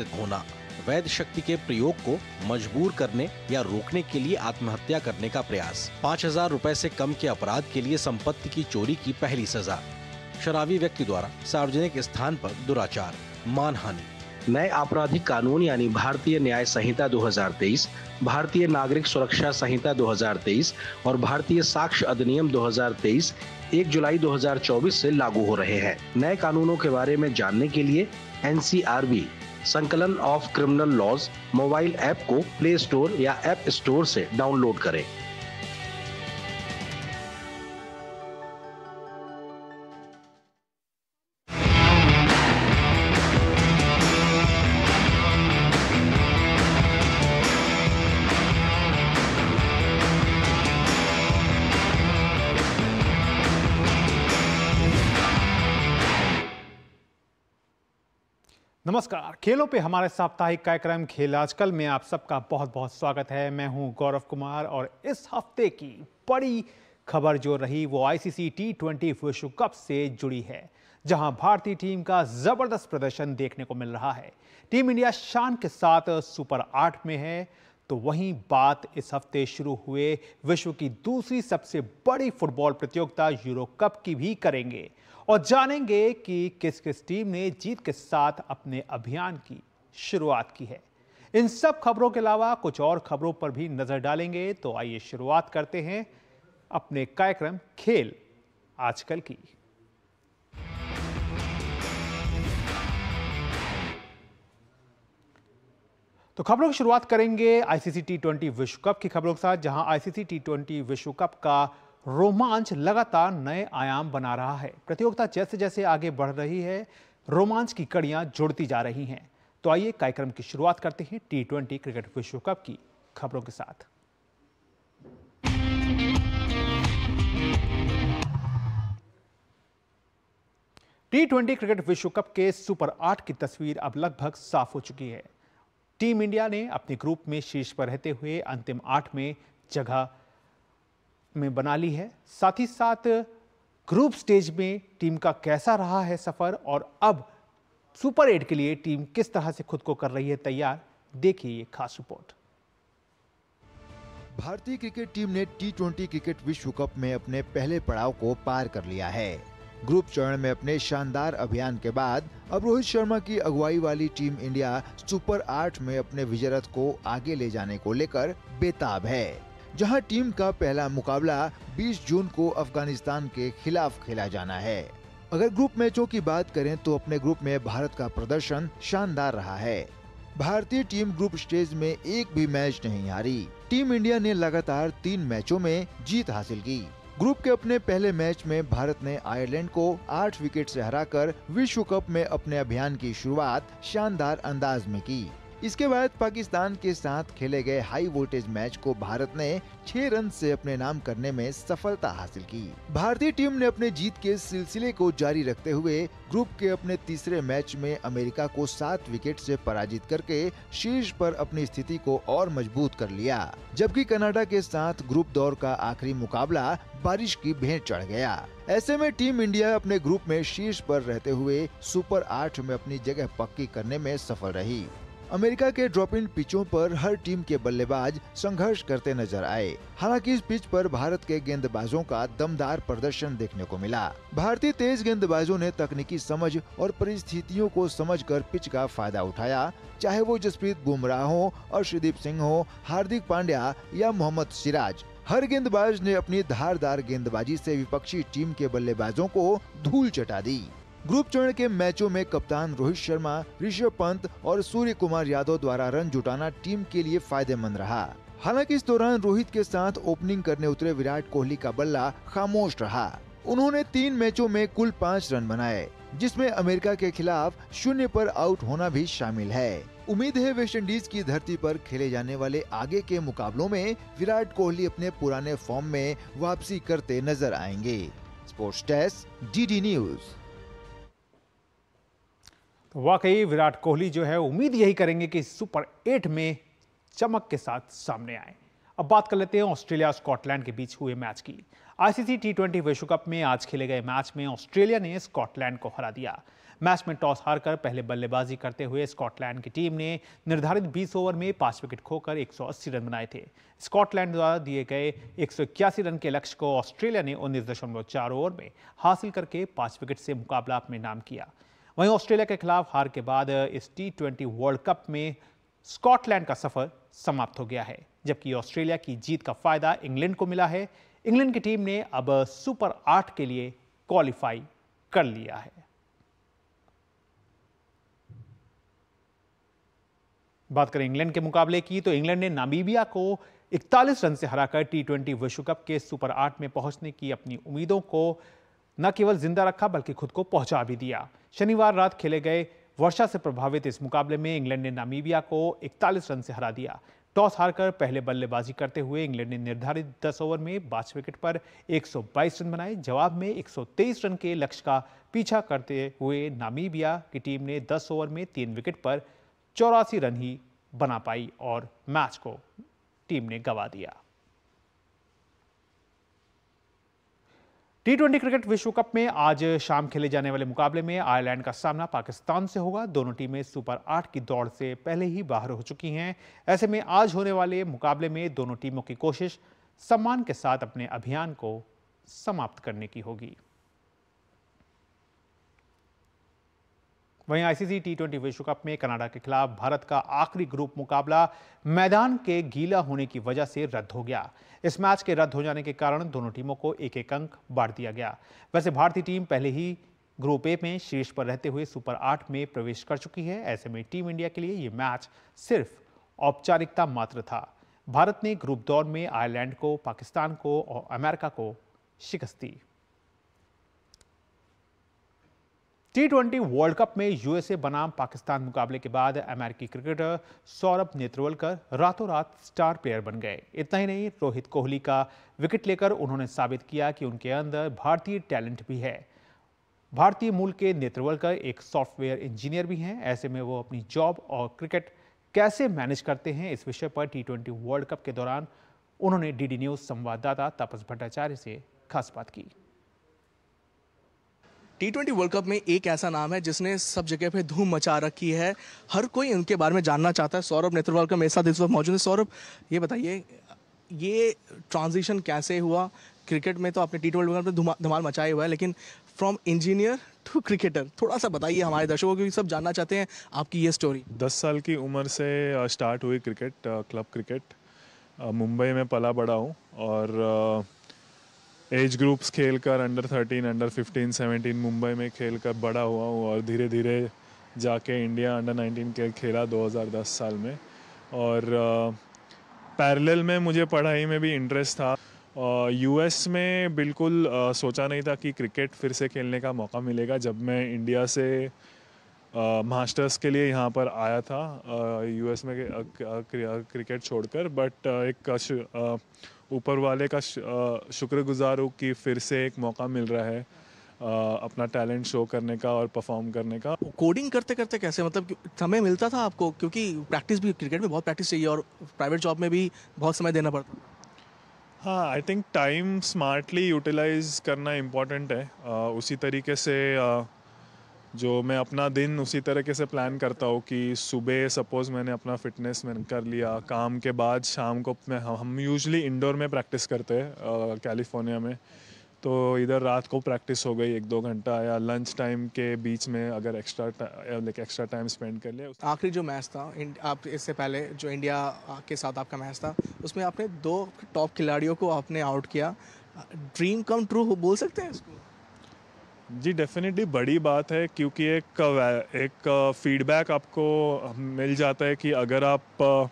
उपस्थित होना, वैध शक्ति के प्रयोग को मजबूर करने या रोकने के लिए आत्महत्या करने का प्रयास, 5,000 रुपए से कम के अपराध के लिए संपत्ति की चोरी की पहली सजा, शराबी व्यक्ति द्वारा सार्वजनिक स्थान पर दुराचार, मानहानि। नए आपराधिक कानून यानी भारतीय न्याय संहिता 2023, भारतीय नागरिक सुरक्षा संहिता 2023 और भारतीय साक्ष्य अधिनियम 2023 1 जुलाई 2024 से लागू हो रहे हैं। नए कानूनों के बारे में जानने के लिए NCRB संकलन of criminal laws mobile app को प्ले स्टोर या ऐप स्टोर से डाउनलोड करें। नमस्कार, खेलों पे हमारे साप्ताहिक कार्यक्रम खेल आजकल में आप सबका बहुत बहुत स्वागत है। मैं हूं गौरव कुमार और इस हफ्ते की बड़ी खबर जो रही वो ICC T20 विश्व कप से जुड़ी है, जहां भारतीय टीम का जबरदस्त प्रदर्शन देखने को मिल रहा है। टीम इंडिया शान के साथ सुपर 8 में है, तो वहीं बात इस हफ्ते शुरू हुए विश्व की दूसरी सबसे बड़ी फुटबॉल प्रतियोगिता यूरो कप की भी करेंगे और जानेंगे कि किस किस टीम ने जीत के साथ अपने अभियान की शुरुआत की है। इन सब खबरों के अलावा कुछ और खबरों पर भी नजर डालेंगे, तो आइए शुरुआत करते हैं अपने कार्यक्रम खेल आजकल की। तो खबरों की शुरुआत करेंगे ICC T20 विश्व कप की खबरों के साथ, जहां ICC T20 विश्व कप का रोमांच लगातार नए आयाम बना रहा है। प्रतियोगिता जैसे जैसे आगे बढ़ रही है, रोमांच की कड़ियां जुड़ती जा रही हैं। तो आइए कार्यक्रम की शुरुआत करते हैं T20 क्रिकेट विश्व कप की खबरों के साथ। T20 क्रिकेट विश्व कप के सुपर 8 की तस्वीर अब लगभग साफ हो चुकी है। टीम इंडिया ने अपने ग्रुप में शीर्ष पर रहते हुए अंतिम 8 में जगह में बना ली है। साथ ही साथ ग्रुप स्टेज में टीम का कैसा रहा है सफर और अब सुपर 8 के लिए टीम किस तरह से खुद को कर रही है तैयार, देखिए ये खास रिपोर्ट। भारतीय क्रिकेट टीम ने T20 क्रिकेट विश्व कप में अपने पहले पड़ाव को पार कर लिया है। ग्रुप चरण में अपने शानदार अभियान के बाद अब रोहित शर्मा की अगुवाई वाली टीम इंडिया सुपर 8 में अपने विजय रथ को आगे ले जाने को लेकर बेताब है, जहां टीम का पहला मुकाबला 20 जून को अफगानिस्तान के खिलाफ खेला जाना है। अगर ग्रुप मैचों की बात करें तो अपने ग्रुप में भारत का प्रदर्शन शानदार रहा है। भारतीय टीम ग्रुप स्टेज में एक भी मैच नहीं हारी। टीम इंडिया ने लगातार 3 मैचों में जीत हासिल की। ग्रुप के अपने पहले मैच में भारत ने आयरलैंड को 8 विकेट से हराकर विश्व कप में अपने अभियान की शुरुआत शानदार अंदाज में की। इसके बाद पाकिस्तान के साथ खेले गए हाई वोल्टेज मैच को भारत ने 6 रन से अपने नाम करने में सफलता हासिल की। भारतीय टीम ने अपने जीत के सिलसिले को जारी रखते हुए ग्रुप के अपने तीसरे मैच में अमेरिका को 7 विकेट से पराजित करके शीर्ष पर अपनी स्थिति को और मजबूत कर लिया, जबकि कनाडा के साथ ग्रुप दौर का आखिरी मुकाबला बारिश की भेंट चढ़ गया। ऐसे में टीम इंडिया अपने ग्रुप में शीर्ष पर रहते हुए सुपर 8 में अपनी जगह पक्की करने में सफल रही। अमेरिका के ड्रॉप इन पिचों पर हर टीम के बल्लेबाज संघर्ष करते नजर आए। हालांकि इस पिच पर भारत के गेंदबाजों का दमदार प्रदर्शन देखने को मिला। भारतीय तेज गेंदबाजों ने तकनीकी समझ और परिस्थितियों को समझकर पिच का फायदा उठाया, चाहे वो जसप्रीत बुमराह हो, अर्शदीप सिंह हो, हार्दिक पांड्या या मोहम्मद सिराज। हर गेंदबाज ने अपनी धारदार गेंदबाजी से विपक्षी टीम के बल्लेबाजों को धूल चटा दी। ग्रुप चरण के मैचों में कप्तान रोहित शर्मा, ऋषभ पंत और सूर्य कुमार यादव द्वारा रन जुटाना टीम के लिए फायदेमंद रहा। हालांकि इस दौरान रोहित के साथ ओपनिंग करने उतरे विराट कोहली का बल्ला खामोश रहा। उन्होंने 3 मैचों में कुल 5 रन बनाए, जिसमें अमेरिका के खिलाफ 0 पर आउट होना भी शामिल है। उम्मीद है वेस्टइंडीज की धरती पर खेले जाने वाले आगे के मुकाबलों में विराट कोहली अपने पुराने फॉर्म में वापसी करते नजर आएंगे। Sports desk DD news. तो वाकई विराट कोहली जो है, उम्मीद यही करेंगे कि सुपर 8 में चमक के साथ सामने आए। अब बात कर लेते हैं ऑस्ट्रेलिया स्कॉटलैंड के बीच हुए मैच की। ICC T20 विश्व कप में आज खेले गए मैच में ऑस्ट्रेलिया ने स्कॉटलैंड को हरा दिया। मैच में टॉस हारकर पहले बल्लेबाजी करते हुए स्कॉटलैंड की टीम ने निर्धारित 20 ओवर में 5 विकेट खोकर 180 रन बनाए थे। स्कॉटलैंड द्वारा दिए गए 181 रन के लक्ष्य को ऑस्ट्रेलिया ने 19.4 ओवर में हासिल करके 5 विकेट से मुकाबला अपने नाम किया। वहीं ऑस्ट्रेलिया के खिलाफ हार के बाद इस T20 वर्ल्ड कप में स्कॉटलैंड का सफर समाप्त हो गया है, जबकि ऑस्ट्रेलिया की जीत का फायदा इंग्लैंड को मिला है। इंग्लैंड की टीम ने अब सुपर 8 के लिए क्वालिफाई कर लिया है। बात करें इंग्लैंड के मुकाबले की, तो इंग्लैंड ने नामीबिया को 41 रन से हराकर T20 विश्व कप के सुपर 8 में पहुंचने की अपनी उम्मीदों को न केवल जिंदा रखा बल्कि खुद को पहुंचा भी दिया। शनिवार रात खेले गए वर्षा से प्रभावित इस मुकाबले में इंग्लैंड ने नामीबिया को 41 रन से हरा दिया। टॉस हारकर पहले बल्लेबाजी करते हुए इंग्लैंड ने निर्धारित 10 ओवर में 5 विकेट पर 122 रन बनाए। जवाब में 123 रन के लक्ष्य का पीछा करते हुए नामीबिया की टीम ने 10 ओवर में 3 विकेट पर 84 रन ही बना पाई और मैच को टीम ने गंवा दिया। T20 क्रिकेट विश्व कप में आज शाम खेले जाने वाले मुकाबले में आयरलैंड का सामना पाकिस्तान से होगा। दोनों टीमें सुपर 8 की दौड़ से पहले ही बाहर हो चुकी हैं। ऐसे में आज होने वाले मुकाबले में दोनों टीमों की कोशिश सम्मान के साथ अपने अभियान को समाप्त करने की होगी। वहीं आईसीसी T20 विश्व कप में कनाडा के खिलाफ भारत का आखिरी ग्रुप मुकाबला मैदान के गीला होने की वजह से रद्द हो गया। इस मैच के रद्द हो जाने के कारण दोनों टीमों को एक अंक बांट दिया गया। वैसे भारतीय टीम पहले ही ग्रुप ए में शीर्ष पर रहते हुए सुपर 8 में प्रवेश कर चुकी है। ऐसे में टीम इंडिया के लिए यह मैच सिर्फ औपचारिकता मात्र था। भारत ने ग्रुप दौर में आयरलैंड को, पाकिस्तान को और अमेरिका को शिकस्त दी। T20 वर्ल्ड कप में यूएसए बनाम पाकिस्तान मुकाबले के बाद अमेरिकी क्रिकेटर सौरभ नेत्रवलकर रातों रात स्टार प्लेयर बन गए। इतना ही नहीं, रोहित कोहली का विकेट लेकर उन्होंने साबित किया कि उनके अंदर भारतीय टैलेंट भी है। भारतीय मूल के नेत्रवलकर एक सॉफ्टवेयर इंजीनियर भी हैं। ऐसे में वो अपनी जॉब और क्रिकेट कैसे मैनेज करते हैं, इस विषय पर T20 वर्ल्ड कप के दौरान उन्होंने डीडी न्यूज संवाददाता तापस भट्टाचार्य से खास बात की। T20 वर्ल्ड कप में एक ऐसा नाम है जिसने सब जगह पे धूम मचा रखी है। हर कोई उनके बारे में जानना चाहता है। सौरभ नेत्रवलकर मेरे साथ इस वक्त मौजूद है। सौरभ, ये बताइए, ये ट्रांजिशन कैसे हुआ? क्रिकेट में तो आपने T20 वर्ल्ड कप में धमाल मचाया हुआ है, लेकिन फ्रॉम इंजीनियर टू क्रिकेटर थोड़ा सा बताइए हमारे दर्शकों को, क्योंकि सब जानना चाहते हैं आपकी ये स्टोरी। 10 साल की उम्र से स्टार्ट हुई क्रिकेट, क्लब क्रिकेट। मुंबई में पला बड़ा हूँ और एज ग्रुप्स खेल कर अंडर 13, अंडर 15, 17 मुंबई में खेल कर बड़ा हुआ हूँ और धीरे धीरे जाके इंडिया अंडर 19 खेला 2010 साल में। और पैरेलल में मुझे पढ़ाई में भी इंटरेस्ट था। यूएस में बिल्कुल सोचा नहीं था कि क्रिकेट फिर से खेलने का मौका मिलेगा। जब मैं इंडिया से मास्टर्स के लिए यहाँ पर आया था यूएस में क्रिकेट छोड़कर, बट एक ऊपर वाले का शुक्रगुजार हूँ कि फिर से एक मौका मिल रहा है अपना टैलेंट शो करने का और परफॉर्म करने का। कोडिंग करते करते कैसे, मतलब समय मिलता था आपको? क्योंकि प्रैक्टिस भी, क्रिकेट में बहुत प्रैक्टिस चाहिए और प्राइवेट जॉब में भी बहुत समय देना पड़ता। हाँ, I think time smartly utilise करना इम्पोर्टेंट है। उसी तरीके से जो मैं अपना दिन उसी तरीके से प्लान करता हूँ कि सुबह सपोज़ मैंने अपना फिटनेस मैंने कर लिया, काम के बाद शाम को हम यूजुअली इंडोर में प्रैक्टिस करते हैं कैलिफोर्निया में, तो इधर रात को प्रैक्टिस हो गई 1-2 घंटा, या लंच टाइम के बीच में अगर एक्स्ट्रा टाइम स्पेंड कर लिया। आखिरी जो मैच था आप इससे पहले जो इंडिया के साथ आपका मैच था, उसमें आपने 2 टॉप खिलाड़ियों को आपने आउट किया। ड्रीम कम ट्रू बोल सकते हैं इसको? जी डेफिनेटली बड़ी बात है, क्योंकि एक फीडबैक आपको मिल जाता है कि अगर आप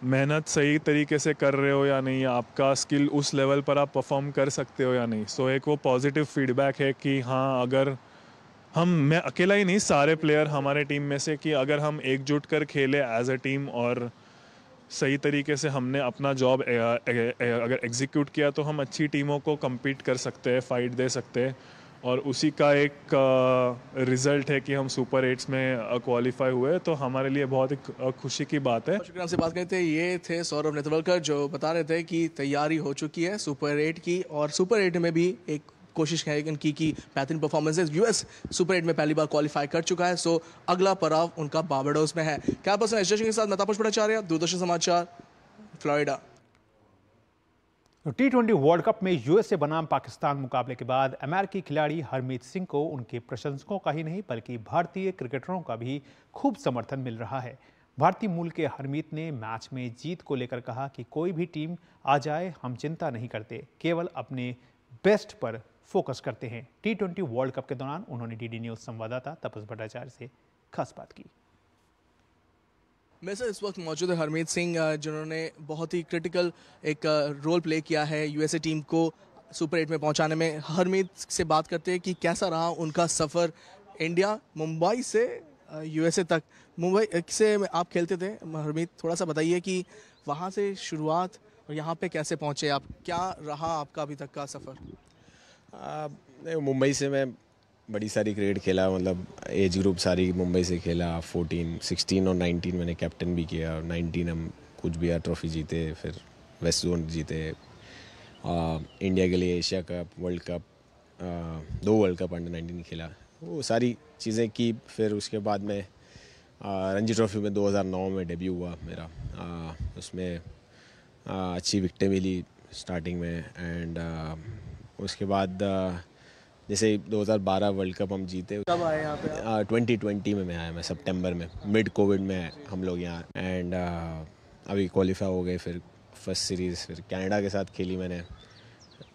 मेहनत सही तरीके से कर रहे हो या नहीं, आपका स्किल उस लेवल पर आप परफॉर्म कर सकते हो या नहीं। सो एक वो पॉजिटिव फीडबैक है कि हाँ, अगर मैं अकेला ही नहीं, सारे प्लेयर हमारे टीम में से, कि अगर हम एकजुट कर खेले एज अ टीम और सही तरीके से हमने अपना जॉब अगर एग्जीक्यूट किया, तो हम अच्छी टीमों को कम्पीट कर सकते हैं, फाइट दे सकते हैं। और उसी का एक रिजल्ट है कि हम सुपर 8 में क्वालिफाई हुए, तो हमारे लिए बहुत एक खुशी की बात है। शुक्रिया, हमसे बात करते हैं। ये थे सौरभ नेत्रवलकर जो बता रहे थे कि तैयारी हो चुकी है सुपर 8 की, और सुपर 8 में भी एक कोशिश है इनकी की बेहतरीन परफॉर्मेंसेज। यूएस सुपर 8 में पहली बार क्वालिफाई कर चुका है, सो अगला पड़ाव उनका बारबाडोस में है। क्या पर्सन एस के साथ मैं तापस भट्टाचार्य, दूरदर्शन समाचार, फ्लोरिडा। T20 वर्ल्ड कप में यूएसए बनाम पाकिस्तान मुकाबले के बाद अमेरिकी खिलाड़ी हरमीत सिंह को उनके प्रशंसकों का ही नहीं बल्कि भारतीय क्रिकेटरों का भी खूब समर्थन मिल रहा है। भारतीय मूल के हरमीत ने मैच में जीत को लेकर कहा कि कोई भी टीम आ जाए हम चिंता नहीं करते, केवल अपने बेस्ट पर फोकस करते हैं। T20 वर्ल्ड कप के दौरान उन्होंने डीडी न्यूज संवाददाता तापस भट्टाचार्य से खास बात की। मेरे साथ इस वक्त मौजूद है हरमीत सिंह, जिन्होंने बहुत ही क्रिटिकल एक रोल प्ले किया है यूएसए टीम को सुपर 8 में पहुंचाने में। हरमीत से बात करते हैं कि कैसा रहा उनका सफ़र इंडिया मुंबई से यूएसए तक। मुंबई से आप खेलते थे हरमीत, थोड़ा सा बताइए कि वहां से शुरुआत और यहाँ पे कैसे पहुंचे आप, क्या रहा आपका अभी तक का सफ़र? मुंबई से मैं बड़ी सारी क्रिकेट खेला, मतलब एज ग्रुप सारी मुंबई से खेला। 14, 16 और 19 मैंने कैप्टन भी किया। 19 हम कुछ भी ट्रॉफी जीते, फिर वेस्ट जोन जीते, इंडिया के लिए Asia cup, world cup, 2 world cup under 19 खेला, वो सारी चीज़ें की। फिर उसके बाद में रणजी ट्रॉफी में 2009 में डेब्यू हुआ मेरा। उसमें अच्छी विकेटें मिली स्टार्टिंग में। एंड उसके बाद जैसे 2012 वर्ल्ड कप हम जीते। कब आए यहाँ पे? 2020 में मैं आया, मैं सितंबर में, मिड कोविड में हम लोग यहाँ। एंड अभी क्वालिफाई हो गए। फिर फर्स्ट सीरीज़ फिर कनाडा के साथ खेली मैंने,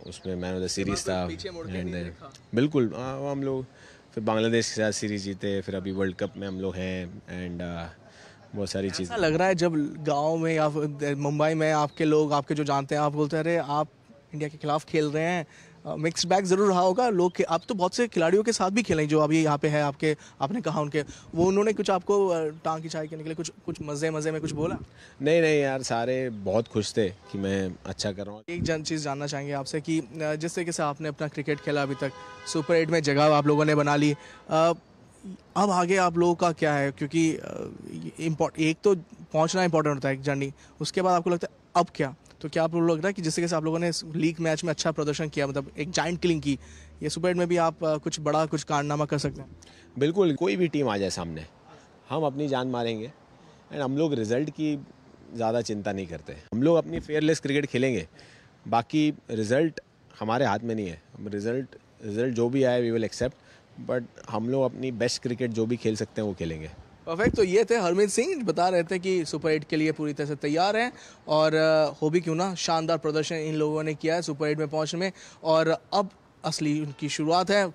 उसमें मैन ऑफ द सीरीज़ था। एंड बिल्कुल हम लोग फिर बांग्लादेश के साथ सीरीज़ जीते। फिर अभी वर्ल्ड कप में हम लोग हैं। एंड बहुत सारी चीज़ें लग रहा है जब गाँव में या मुंबई में आपके लोग आपके जो जानते हैं, आप बोलते हैं अरे आप इंडिया के खिलाफ खेल रहे हैं। मिक्स्ड बैग ज़रूर रहा होगा लोग। आप तो बहुत से खिलाड़ियों के साथ भी खेले जो अभी यहाँ पे है आपके, आपने कहा उनके, वो उन्होंने कुछ आपको टांग खिंचाई करने के लिए कुछ मज़े में कुछ बोला? नहीं यार, सारे बहुत खुश थे कि मैं अच्छा कर रहा हूँ। एक चीज़ जानना चाहेंगे आपसे कि जिस तरीके से आपने अपना क्रिकेट खेला अभी तक, सुपर 8 में जगह आप लोगों ने बना ली, अब आगे आप लोगों का क्या है? क्योंकि एक तो पहुँचना इंपॉर्टेंट होता है एक जर्नी, उसके बाद आपको लगता है अब क्या? तो क्या आप लोग लग रहा है कि जिस तरीके से आप लोगों ने लीग मैच में अच्छा प्रदर्शन किया, मतलब एक जाइंट किलिंग की, ये सुपर 8 में भी आप कुछ कारनामा कर सकते हैं? बिल्कुल, कोई भी टीम आ जाए सामने, हम अपनी जान मारेंगे। एंड हम लोग रिजल्ट की ज़्यादा चिंता नहीं करते। हम लोग अपनी फेयरलेस क्रिकेट खेलेंगे, बाकी रिजल्ट हमारे हाथ में नहीं है। हम रिजल्ट जो भी आए वी विल एक्सेप्ट, बट हम लोग अपनी बेस्ट क्रिकेट जो भी खेल सकते हैं वो खेलेंगे। परफेक्ट। तो ये थे हरमीत सिंह, बता रहे थे कि सुपर 8 के लिए पूरी तरह से तैयार हैं और हो भी क्यों ना, शानदार प्रदर्शन इन लोगों ने किया है सुपर 8 में पहुंचने में और अब असली उनकी शुरुआत है।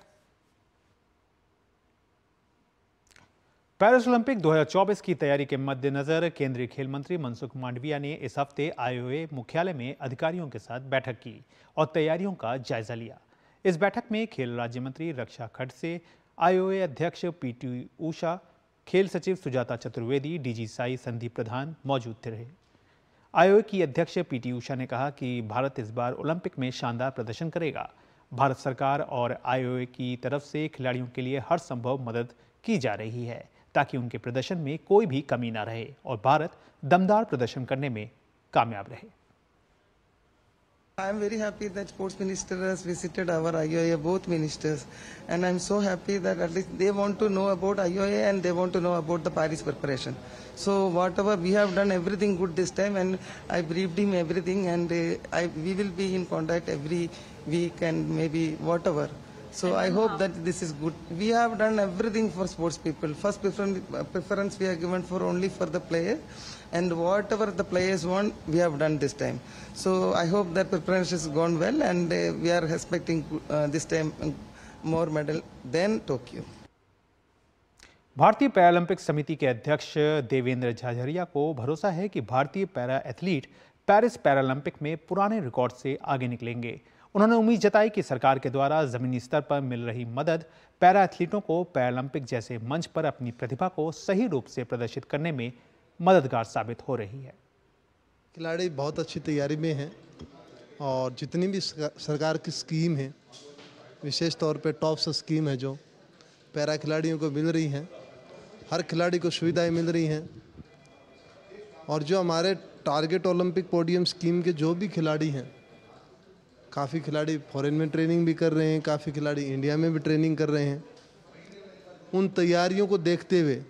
पेरिस ओलंपिक 2024 की तैयारी के मद्देनजर केंद्रीय खेल मंत्री मनसुख मांडविया ने इस हफ्ते आईओए मुख्यालय में अधिकारियों के साथ बैठक की और तैयारियों का जायजा लिया। इस बैठक में खेल राज्य मंत्री रक्षा खड़से, आईओए अध्यक्ष पीटी उषा, खेल सचिव सुजाता चतुर्वेदी, डीजी साई संदीप प्रधान मौजूद रहे। आईओए की अध्यक्ष पीटी उषा ने कहा कि भारत इस बार ओलंपिक में शानदार प्रदर्शन करेगा। भारत सरकार और आईओए की तरफ से खिलाड़ियों के लिए हर संभव मदद की जा रही है ताकि उनके प्रदर्शन में कोई भी कमी ना रहे और भारत दमदार प्रदर्शन करने में कामयाब रहे। I am very happy that Sports Minister has visited our IOA, both ministers, and I am so happy that at least they want to know about IOA and they want to know about the Paris preparation. So whatever we have done, everything good this time, and I briefed him everything, and we will be in contact every week and maybe whatever. So I hope that this is good. We have done everything for sports people. First preference we are given for only for the player, and whatever the players want, we have done this time. So I hope that preparation has gone well, and we are expecting this time more medal than Tokyo. भारतीय Paralympic समिति के अध्यक्ष देवेंद्र झाझरिया को भरोसा है कि भारतीय para athlete Paris Paralympic में पुराने रिकॉर्ड से आगे निकलेंगे। उन्होंने उम्मीद जताई कि सरकार के द्वारा जमीनी स्तर पर मिल रही मदद पैरा एथलीटों को पैरालंपिक जैसे मंच पर अपनी प्रतिभा को सही रूप से प्रदर्शित करने में मददगार साबित हो रही है। खिलाड़ी बहुत अच्छी तैयारी में हैं और जितनी भी सरकार की स्कीम है, विशेष तौर पे टॉप से स्कीम है जो पैरा खिलाड़ियों को मिल रही हैं, हर खिलाड़ी को सुविधाएं मिल रही हैं और जो हमारे टारगेट ओलंपिक पोडियम स्कीम के जो भी खिलाड़ी हैं, काफ़ी खिलाड़ी फॉरेन में ट्रेनिंग भी कर रहे हैं, काफ़ी खिलाड़ी इंडिया में भी ट्रेनिंग कर रहे हैं। उन तैयारियों को देखते हुए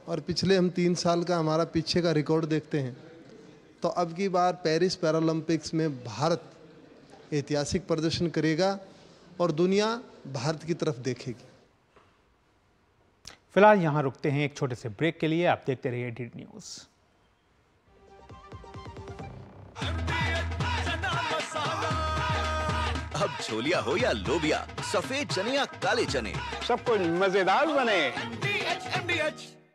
और पिछले हम 3 साल का हमारा पीछे का रिकॉर्ड देखते हैं तो अब की बार पेरिस पैरालंपिक्स में भारत ऐतिहासिक प्रदर्शन करेगा और दुनिया भारत की तरफ देखेगी। फिलहाल यहाँ रुकते हैं एक छोटे से ब्रेक के लिए। आप देखते रहिए डीडी न्यूज़। अब छोलिया हो या लोबिया, सफेद चने या काले चने, सब कुछ मजेदार बने।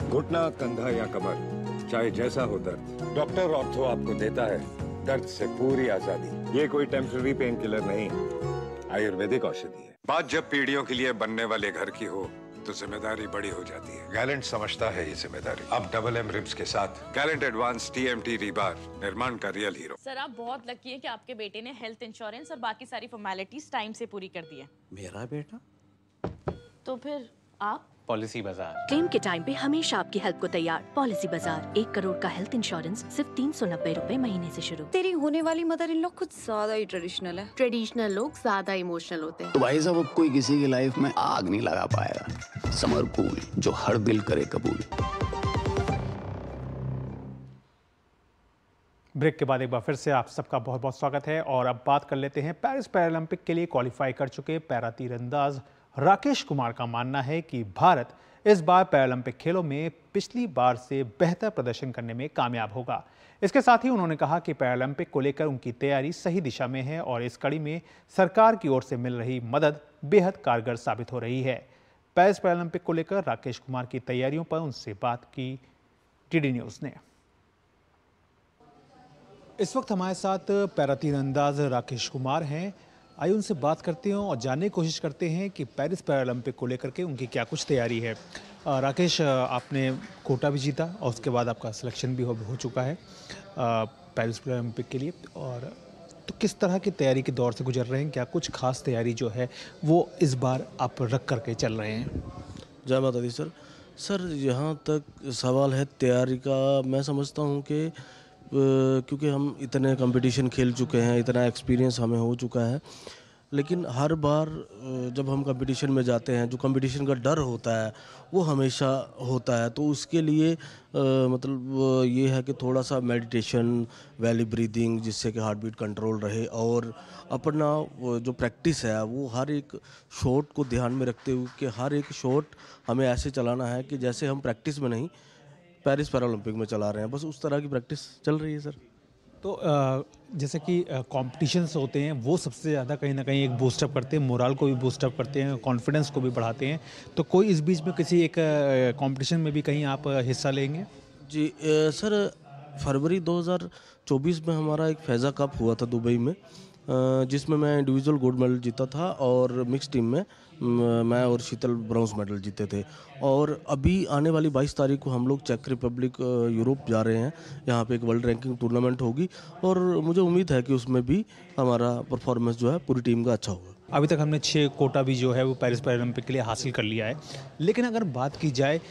घुटना, कंधा या कमर, चाहे जैसा हो दर्द, डॉक्टर ऑर्थो आपको देता है दर्द से पूरी आजादी। ये कोई टेम्पररी पेन किलर नहीं, आयुर्वेदिक औषधि है। बात जब पीढ़ियों के लिए बनने वाले घर की हो तो जिम्मेदारी बड़ी हो जाती है। गैलेंट समझता है ये जिम्मेदारी। अब डबल एम रिब्स के साथ गैलेंट एडवांस TMT रीबार, निर्माण का रियल हीरो। सर आप बहुत लकी है कि आपके बेटे ने हेल्थ इंश्योरेंस और बाकी सारी फॉर्मेलिटीज टाइम से पूरी कर दी है। मेरा बेटा? तो फिर आप? पॉलिसी बाजार। क्लेम के टाइम पे हमेशा आपकी हेल्प को तैयार। पॉलिसी बाजार, 1 करोड़ का हेल्थ इंश्योरेंस सिर्फ 390 रुपए महीने से शुरू। तेरी होने वाली मदर इन लॉ कुछ ज्यादा ही ट्रेडिशनल है। ट्रेडिशनल लोग ज्यादा इमोशनल होते हैं। तो भाई साहब अब कोई किसी की लाइफ में आग नहीं लगा पाएगा। समर कूल, जो हर दिल करे कबूल। ब्रेक के बाद एक बार फिर से आप सबका बहुत बहुत स्वागत है और अब बात कर लेते हैं पेरिस पैरालंपिक के लिए क्वालिफाई कर चुके पैरा तीरंदाज राकेश कुमार का मानना है कि भारत इस बार पैरालंपिक खेलों में पिछली बार से बेहतर प्रदर्शन करने में कामयाब होगा। इसके साथ ही उन्होंने कहा कि पैरालंपिक को लेकर उनकी तैयारी सही दिशा में है और इस कड़ी में सरकार की ओर से मिल रही मदद बेहद कारगर साबित हो रही है। पेरिस पैरालंपिक को लेकर राकेश कुमार की तैयारियों पर उनसे बात की डीडी न्यूज़ ने। इस वक्त हमारे साथ पैरा तीरंदाज राकेश कुमार हैं। आइए उनसे बात करते हैं और जानने की कोशिश करते हैं कि पेरिस पैरालंपिक को लेकर के उनकी क्या कुछ तैयारी है। राकेश, आपने कोटा भी जीता और उसके बाद आपका सिलेक्शन भी हो चुका है पेरिस पैरालंपिक के लिए, और तो किस तरह की तैयारी के दौर से गुजर रहे हैं? क्या कुछ खास तैयारी जो है वो इस बार आप रख करके चल रहे हैं? जय माता दी सर, यहाँ तक सवाल है तैयारी का, मैं समझता हूँ कि क्योंकि हम इतने कंपटीशन खेल चुके हैं, इतना एक्सपीरियंस हमें हो चुका है, लेकिन हर बार जब हम कंपटीशन में जाते हैं जो कंपटीशन का डर होता है वो हमेशा होता है। तो उसके लिए मतलब ये है कि थोड़ा सा मेडिटेशन, वैली ब्रीदिंग, जिससे कि हार्ट बीट कंट्रोल रहे, और अपना जो प्रैक्टिस है वो हर एक शॉट को ध्यान में रखते हुए कि हर एक शॉट हमें ऐसे चलाना है कि जैसे हम प्रैक्टिस में नहीं पेरिस पैरालंपिक में चला रहे हैं, बस उस तरह की प्रैक्टिस चल रही है सर। तो जैसे कि कॉम्पिटिशन्स होते हैं वो सबसे ज़्यादा कहीं ना कहीं एक बूस्टअप करते हैं, मोरल को भी बूस्टअप करते हैं, कॉन्फिडेंस को भी बढ़ाते हैं। तो कोई इस बीच में किसी एक कंपटीशन में भी कहीं आप हिस्सा लेंगे? जी सर, फरवरी 2024 में हमारा एक फैज़ा कप हुआ था दुबई में, जिसमें मैं इंडिविजुअल गोल्ड मेडल जीता था और मिक्स टीम में मैं और शीतल ब्रॉन्ज मेडल जीते थे। और अभी आने वाली 22 तारीख को हम लोग चेक रिपब्लिक यूरोप जा रहे हैं, यहाँ पे एक वर्ल्ड रैंकिंग टूर्नामेंट होगी और मुझे उम्मीद है कि उसमें भी हमारा परफॉर्मेंस जो है पूरी टीम का अच्छा होगा। अभी तक हमने 6 कोटा भी जो है वो पेरिस पैरालंपिक के लिए हासिल कर लिया है, लेकिन अगर बात की जाए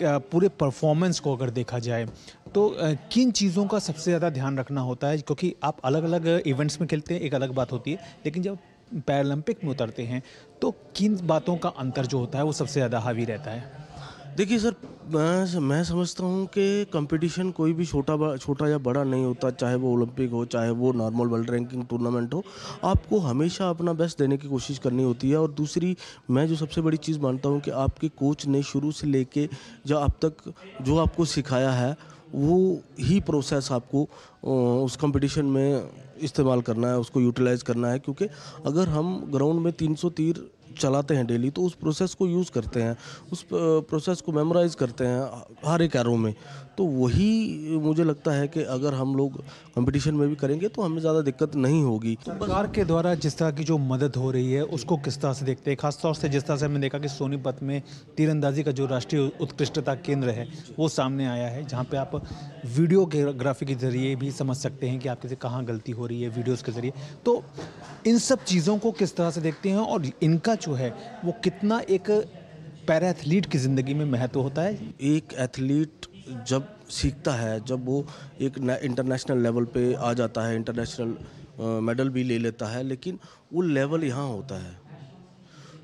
पूरे परफॉर्मेंस को अगर देखा जाए तो किन चीज़ों का सबसे ज़्यादा ध्यान रखना होता है? क्योंकि आप अलग अलग इवेंट्स में खेलते हैं, एक अलग बात होती है, लेकिन जब पैरालंपिक में उतरते हैं तो किन बातों का अंतर जो होता है वो सबसे ज़्यादा हावी रहता है? देखिए सर, मैं समझता हूँ कि कंपटीशन कोई भी छोटा या बड़ा नहीं होता, चाहे वो ओलंपिक हो, चाहे वो नॉर्मल वर्ल्ड रैंकिंग टूर्नामेंट हो, आपको हमेशा अपना बेस्ट देने की कोशिश करनी होती है। और दूसरी मैं जो सबसे बड़ी चीज़ मानता हूँ कि आपके कोच ने शुरू से लेके जो अब तक जो आपको सिखाया है वो ही प्रोसेस आपको उस कंपटीशन में इस्तेमाल करना है, उसको यूटिलाइज़ करना है। क्योंकि अगर हम ग्राउंड में 300 तीर चलाते हैं डेली तो उस प्रोसेस को यूज़ करते हैं, उस प्रोसेस को मेमोराइज़ करते हैं हर एक एरो में, तो वही मुझे लगता है कि अगर हम लोग कंपटीशन में भी करेंगे तो हमें ज़्यादा दिक्कत नहीं होगी। सरकार के द्वारा जिस तरह की जो मदद हो रही है उसको किस तरह से देखते हैं? खासतौर से जिस तरह से हमने देखा कि सोनीपत में तीरंदाजी का जो राष्ट्रीय उत्कृष्टता केंद्र है वो सामने आया है, जहाँ पे आप वीडियोग्राफी के जरिए भी समझ सकते हैं कि आपके से कहाँ गलती हो रही है वीडियोज़ के ज़रिए। तो इन सब चीज़ों को किस तरह से देखते हैं और इनका जो है वो कितना एक पैरा एथलीट की ज़िंदगी में महत्व होता है? एक एथलीट जब सीखता है, जब वो एक इंटरनेशनल लेवल पे आ जाता है, इंटरनेशनल मेडल भी ले लेता है, लेकिन वो लेवल यहाँ होता है।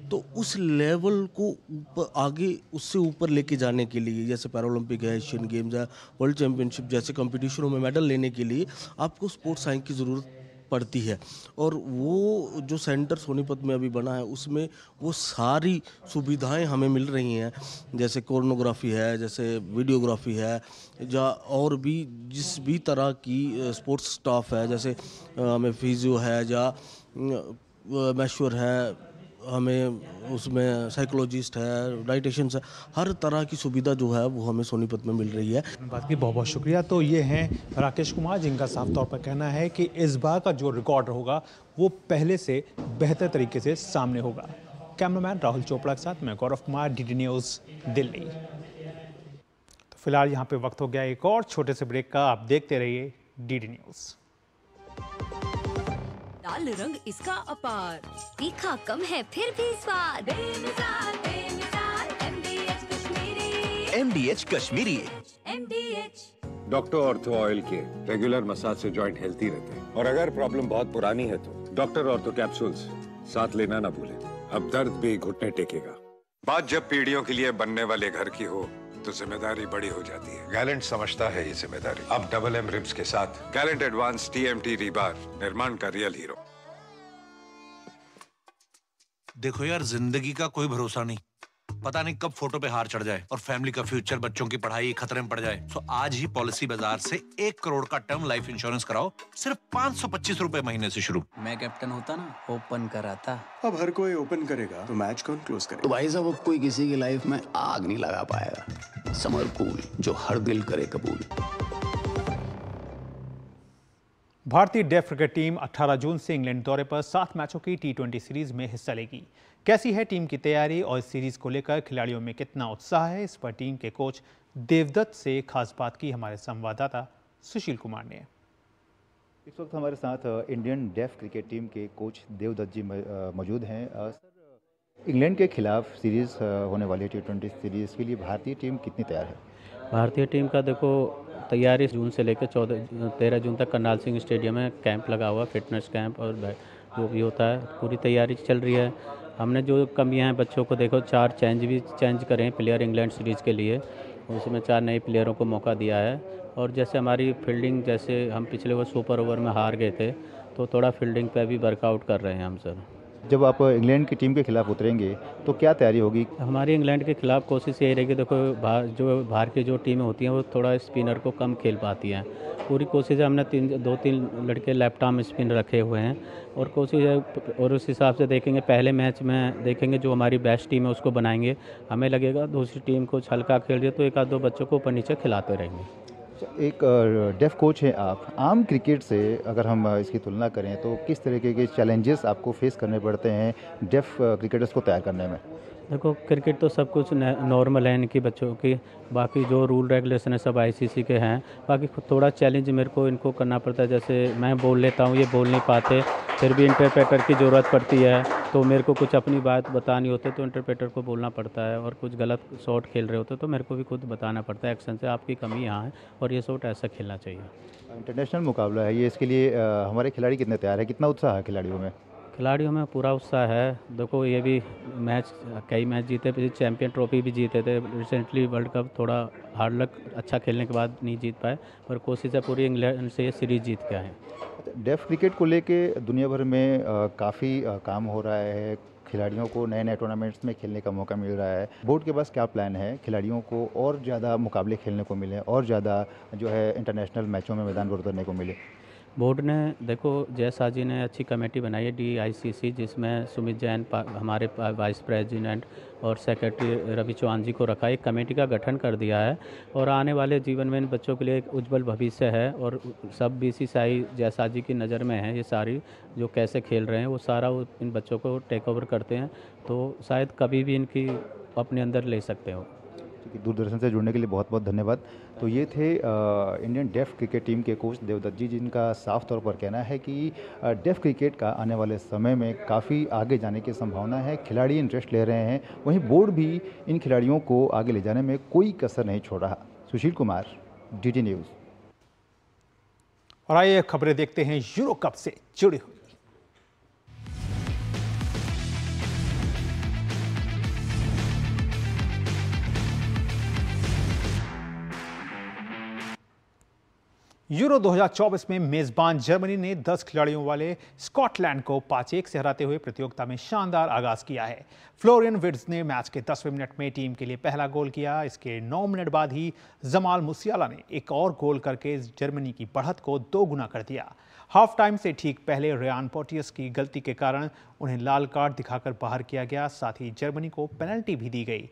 तो उस लेवल को ऊपर आगे उससे ऊपर लेके जाने के लिए, जैसे पैरालंपिक है, एशियन गेम्स है, वर्ल्ड चैम्पियनशिप जैसे कंपटीशनों में मेडल लेने के लिए आपको स्पोर्ट्स साइंस की ज़रूरत पड़ती है। और वो जो सेंटर सोनीपत में अभी बना है उसमें वो सारी सुविधाएं हमें मिल रही हैं, जैसे कोरियोग्राफी है, जैसे वीडियोग्राफी है, या और भी जिस भी तरह की स्पोर्ट्स स्टाफ है, जैसे हमें फिजियो है या मैश्योर है, हमें उसमें साइकोलॉजिस्ट है, डाइटिशियंस है, हर तरह की सुविधा जो है वो हमें सोनीपत में मिल रही है। बात की बहुत बहुत शुक्रिया। तो ये हैं राकेश कुमार, जिनका साफ तौर पर कहना है कि इस बार का जो रिकॉर्ड होगा वो पहले से बेहतर तरीके से सामने होगा। कैमरामैन राहुल चोपड़ा के साथ मैं गौरव कुमार, डीडी न्यूज़, दिल्ली। तो फिलहाल यहाँ पे वक्त हो गया एक और छोटे से ब्रेक का। आप देखते रहिए डीडी न्यूज़। लाल रंग इसका अपार, तीखा कम है फिर भी स्वाद, बेमिसाल बेमिसाल MDH Kashmiri. MDH Kashmiri. MDH doctor ortho oil के रेगुलर मसाज से जॉइंट हेल्थी रहते हैं। और अगर प्रॉब्लम बहुत पुरानी है तो डॉक्टर ऑर्थो कैप्सूल्स साथ लेना ना भूलें। अब दर्द भी घुटने टेकेगा। बात जब पीढ़ियों के लिए बनने वाले घर की हो तो जिम्मेदारी बड़ी हो जाती है। गैलेंट समझता है ये जिम्मेदारी। अब डबल M रिब्स के साथ गैलेंट एडवांस TMT रीबार, निर्माण का रियल हीरो। देखो यार, जिंदगी का कोई भरोसा नहीं, पता नहीं कब फोटो पे हार चढ़ जाए और फैमिली का फ्यूचर, बच्चों की पढ़ाई खतरे में पड़ जाए। तो आज ही पॉलिसी बाजार से 1 करोड़ का टर्म लाइफ इंश्योरेंस कराओ, सिर्फ 525 रुपए महीने से शुरू। मैं कैप्टन होता ना, ओपन कराता। अब हर कोई ओपन करेगा तो मैच कौन क्लोज करेगा? तो भाई साहब, अब कोई किसी की लाइफ में आग नहीं लगा पाएगा। समर कूल, जो हर दिल करे कबूल। भारतीय डेफ क्रिकेट टीम 18 जून से इंग्लैंड दौरे पर 7 मैचों की T20 सीरीज में हिस्सा लेगी। कैसी है टीम की तैयारी और इस सीरीज को लेकर खिलाड़ियों में कितना उत्साह है, इस पर टीम के कोच देवदत्त से खास बात की हमारे संवाददाता सुशील कुमार ने। इस वक्त हमारे साथ इंडियन डेफ क्रिकेट टीम के कोच देवदत्त जी मौजूद हैं। सर, इंग्लैंड के खिलाफ सीरीज होने वाली T20 सीरीज के लिए भारतीय टीम कितनी तैयार है? भारतीय टीम का देखो तैयारी जून से लेकर 13 जून तक करनाल सिंह स्टेडियम में कैंप लगा हुआ, फिटनेस कैंप और जो भी होता है पूरी तैयारी चल रही है। हमने जो कमियां हैं बच्चों को देखो 4 चेंज करें प्लेयर इंग्लैंड सीरीज़ के लिए, उसमें 4 नए प्लेयरों को मौका दिया है। और जैसे हमारी फील्डिंग, जैसे हम पिछले वो सुपर ओवर में हार गए थे तो थोड़ा फील्डिंग पे भी वर्कआउट कर रहे हैं हम सर। जब आप इंग्लैंड की टीम के खिलाफ उतरेंगे तो क्या तैयारी होगी? हमारी इंग्लैंड के खिलाफ कोशिश यही रहेगी, देखो बाहर की जो टीमें होती हैं वो थोड़ा स्पिनर को कम खेल पाती हैं। पूरी कोशिश है, हमने 2-3 लड़के लेफ्ट आर्म स्पिन रखे हुए हैं और कोशिश है, और उस हिसाब से देखेंगे पहले मैच में देखेंगे जो हमारी बेस्ट टीम है उसको बनाएंगे। हमें लगेगा दूसरी टीम कुछ हल्का खेल रही है तो 1-2 बच्चों को ऊपर नीचे खिलाते रहेंगे। एक डेफ कोच हैं आप, आम क्रिकेट से अगर हम इसकी तुलना करें तो किस तरीके के चैलेंजेस आपको फेस करने पड़ते हैं डेफ क्रिकेटर्स को तैयार करने में? देखो क्रिकेट तो सब कुछ नॉर्मल है इनकी बच्चों की, बाकी जो रूल रेगुलेशन है सब ICC के हैं। बाकी थोड़ा चैलेंज मेरे को इनको करना पड़ता है, जैसे मैं बोल लेता हूँ ये बोल नहीं पाते, फिर भी इंटरप्रेटर की ज़रूरत पड़ती है तो मेरे को कुछ अपनी बात बतानी होती है तो इंटरप्रेटर को बोलना पड़ता है। और कुछ गलत शॉट खेल रहे होते तो मेरे को भी खुद बताना पड़ता है एक्शन से, आपकी कमी यहाँ है और ये शॉट ऐसा खेलना चाहिए। इंटरनेशनल मुकाबला है ये, इसके लिए हमारे खिलाड़ी कितने तैयार है, कितना उत्साह है खिलाड़ियों में? खिलाड़ियों में पूरा उत्साह है। देखो ये भी कई मैच जीते, फिर चैंपियन ट्रॉफी भी जीते थे रिसेंटली, वर्ल्ड कप थोड़ा हार्ड लक अच्छा खेलने के बाद नहीं जीत पाए, पर कोशिश है पूरी इंग्लैंड से ये सीरीज जीत के आए। डेफ क्रिकेट को लेके दुनिया भर में काफ़ी काम हो रहा है, खिलाड़ियों को नए नए टूर्नामेंट्स में खेलने का मौका मिल रहा है। बोर्ड के पास क्या प्लान है खिलाड़ियों को और ज़्यादा मुकाबले खेलने को मिले और ज़्यादा जो है इंटरनेशनल मैचों में मैदान पर उतरने को मिले? बोर्ड ने देखो जयसा जी ने अच्छी कमेटी बनाई है DICC, जिसमें सुमित जैन हमारे वाइस प्रेसिडेंट और सेक्रेटरी रवि चौहान जी को रखा, एक कमेटी का गठन कर दिया है। और आने वाले जीवन में इन बच्चों के लिए एक उज्जवल भविष्य है और सब BCCI जयसा जी की नज़र में है। ये सारी जो कैसे खेल रहे हैं वो सारा इन बच्चों को टेक ओवर करते हैं, तो शायद कभी भी इनकी अपने अंदर ले सकते हो। दूरदर्शन से जुड़ने के लिए बहुत बहुत धन्यवाद। तो ये थे इंडियन डेफ क्रिकेट टीम के कोच देवदत्त जी, जिनका साफ तौर पर कहना है कि डेफ क्रिकेट का आने वाले समय में काफ़ी आगे जाने की संभावना है। खिलाड़ी इंटरेस्ट ले रहे हैं, वहीं बोर्ड भी इन खिलाड़ियों को आगे ले जाने में कोई कसर नहीं छोड़ रहा। Sushil Kumar, DD news. और आइए खबरें देखते हैं यूरो कप से जुड़ी हुई। यूरो 2024 में मेजबान जर्मनी ने 10 खिलाड़ियों वाले स्कॉटलैंड को 5-1 से हराते हुए प्रतियोगिता में शानदार आगाज किया है। फ्लोरियन विर्ट्ज ने मैच के 10वें मिनट में टीम के लिए पहला गोल किया। इसके 9 मिनट बाद ही जमाल मुसियाला ने एक और गोल करके जर्मनी की बढ़त को 2 गुना कर दिया। हाफ टाइम से ठीक पहले रियान पोर्टियस की गलती के कारण उन्हें लाल कार्ड दिखाकर बाहर किया गया। साथ ही जर्मनी को पेनल्टी भी दी गई,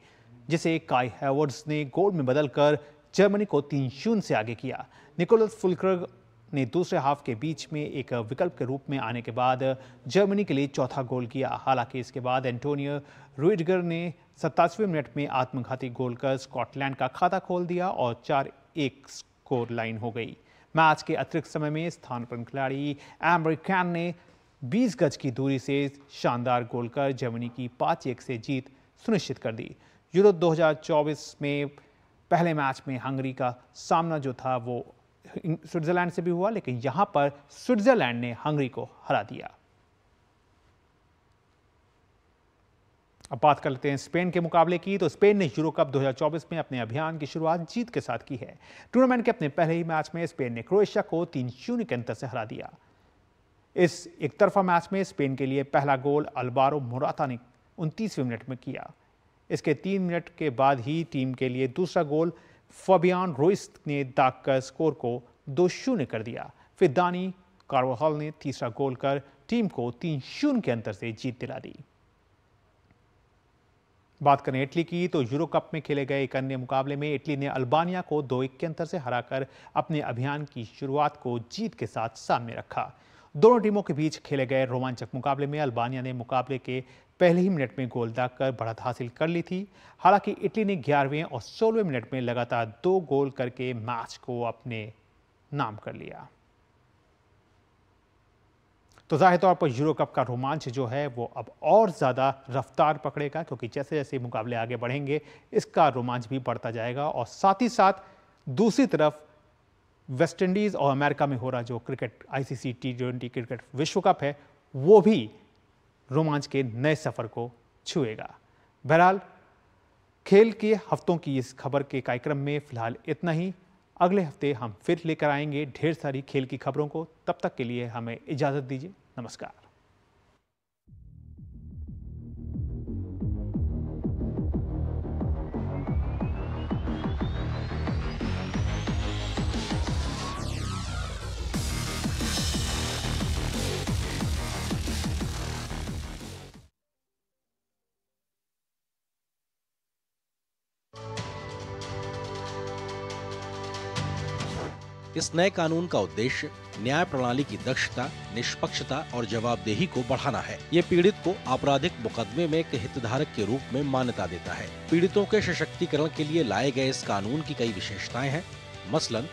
जिसे काई हैवर्ट्ज ने गोल में बदलकर जर्मनी को 3-0 से आगे किया। निकोलस फुलक्रग ने दूसरे हाफ के बीच में एक विकल्प के रूप में आने के बाद जर्मनी के लिए चौथा गोल किया। हालांकि इसके बाद एंटोनियो रुडिगर ने 27वें मिनट में आत्मघाती गोल कर स्कॉटलैंड का खाता खोल दिया और 4-1 स्कोर लाइन हो गई। मैच के अतिरिक्त समय में स्थानापन्न खिलाड़ी एमरी कैन ने 20 गज की दूरी से शानदार गोल कर जर्मनी की 5-1 से जीत सुनिश्चित कर दी। यूरो 2024 में पहले मैच में हंगरी का सामना जो था वो स्विट्जरलैंड से भी हुआ, लेकिन यहां पर स्विट्जरलैंड ने हंगरी को हरा दिया। अब बात कर लेते हैं स्पेन के मुकाबले की। तो स्पेन ने यूरो कप 2024 में अपने अभियान की शुरुआत जीत के साथ की है। टूर्नामेंट के अपने पहले ही मैच में स्पेन ने क्रोएशिया को 3-0 के अंतर से हरा दिया। इस एक तरफा मैच में स्पेन के लिए पहला गोल अल्वारो मोराता ने 29वें मिनट में किया। इसके 3 मिनट के बाद ही टीम के लिए दूसरा गोल फबियान रोइस ने दागकर स्कोर को 2-0 कर दिया। फिर दानी कार्वाहल ने तीसरा गोल कर टीम को 3-0 के अंतर से जीत दिला दी। बात करें इटली की, तो यूरो कप में खेले गए एक अन्य मुकाबले में इटली ने अल्बानिया को 2-1 के अंतर से हराकर अपने अभियान की शुरुआत को जीत के साथ सामने रखा। दोनों टीमों के बीच खेले गए रोमांचक मुकाबले में अल्बानिया ने मुकाबले के पहले ही मिनट में गोल दागकर बढ़त हासिल कर ली थी। हालांकि इटली ने 11वें और 16वें मिनट में लगातार 2 गोल करके मैच को अपने नाम कर लिया। तो जाहिर तौर पर यूरो कप का रोमांच जो है वो अब और ज़्यादा रफ्तार पकड़ेगा, क्योंकि जैसे जैसे मुकाबले आगे बढ़ेंगे इसका रोमांच भी बढ़ता जाएगा। और साथ ही साथ दूसरी तरफ वेस्ट इंडीज़ और अमेरिका में हो रहा जो क्रिकेट ICC T20 क्रिकेट विश्व कप है वो भी रोमांच के नए सफ़र को छुएगा। बहरहाल खेल के हफ्तों की इस खबर के कार्यक्रम में फिलहाल इतना ही। अगले हफ्ते हम फिर लेकर आएंगे ढेर सारी खेल की खबरों को। तब तक के लिए हमें इजाज़त दीजिए। नमस्कार। इस नए कानून का उद्देश्य न्याय प्रणाली की दक्षता, निष्पक्षता और जवाबदेही को बढ़ाना है। ये पीड़ित को आपराधिक मुकदमे में एक हितधारक के रूप में मान्यता देता है। पीड़ितों के सशक्तिकरण के लिए लाए गए इस कानून की कई विशेषताएं हैं। मसलन